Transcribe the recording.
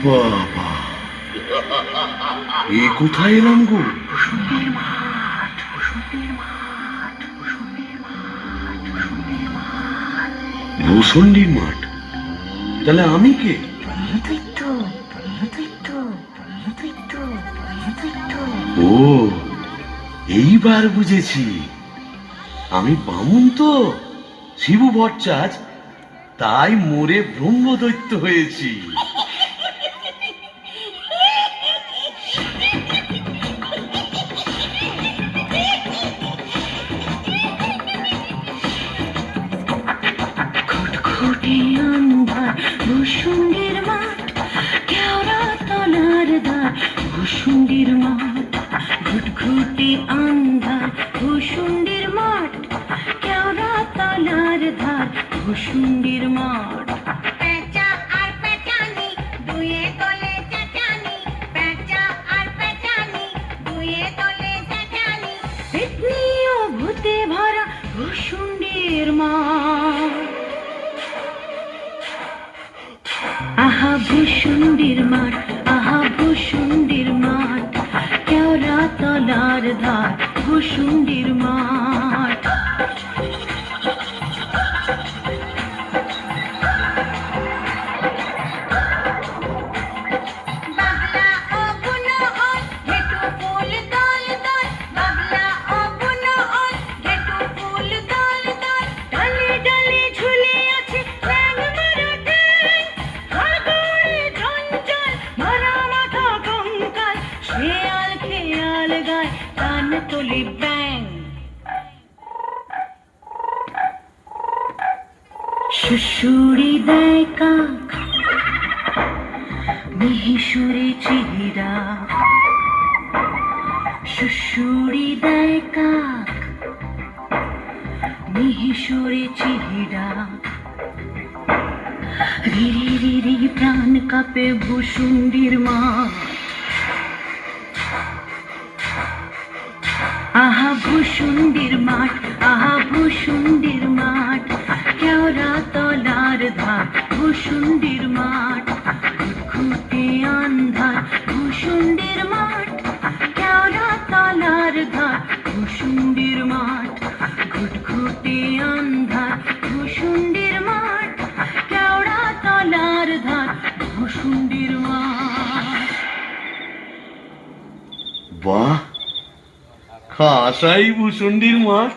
বাবা, এ কোথায় এলাম গো? ভূষণ্ডির মাঠ? তাহলে আমি কে? ও, এইবার বুঝেছি। আমি বামুন তো, শিবু ভট্টাচ, তাই মোরে ব্রহ্মদৈত্য হয়েছি। ভূষণ্ডির মাঠ, কেওড়া তলার দ্বার, ভূষণ্ডির মাঠ, ঘুটঘুটে আন্ধার, ভূষণ্ডির মাঠ, কেওড়া তলার ধার, ভূষণ্ডির মাঠ। পেঁচা আর পেঁচানি দুয়ে তলে চেঁচানি, পেঁচা আর পেঁচানি দুয়ে তলে চেঁচানি, পেতনি ও ভূতে ভরা ভূষণ্ডির মাঠ। আহা ভূষণ্ডির মাঠ, আহা ভূষণ্ডির মাঠ, কেওড়া তলার ধার, ভূষণ্ডির মাঠ। সুশুড়ি দেয় কাক, মিহিসুরে চিহিরা, সুশুড়ি দেয় কাক, মিহিসুরে চিহিরা, রিরি রিরি প্রাণ কাঁপে ভূষণ্ডির মাঠ। আহা ভূষণ্ডির মাঠ, আহা ভূষণ্ডির মাঠ, কেওড়া তলার ধার, ভূষণ্ডির মাঠ, ঘুটঘুটে আন্ধার, ভূষণ্ডির মাঠ, কেওড়া তলার ধার, ভূষণ্ডির মাঠ, ঘুটঘুটে আন্ধার, ভূষণ্ডির মাঠ, কেওড়া তলার ধার, ভূষণ্ডির মাঠ। বাহ, খাসাই ভূষণ্ডির মাঠ।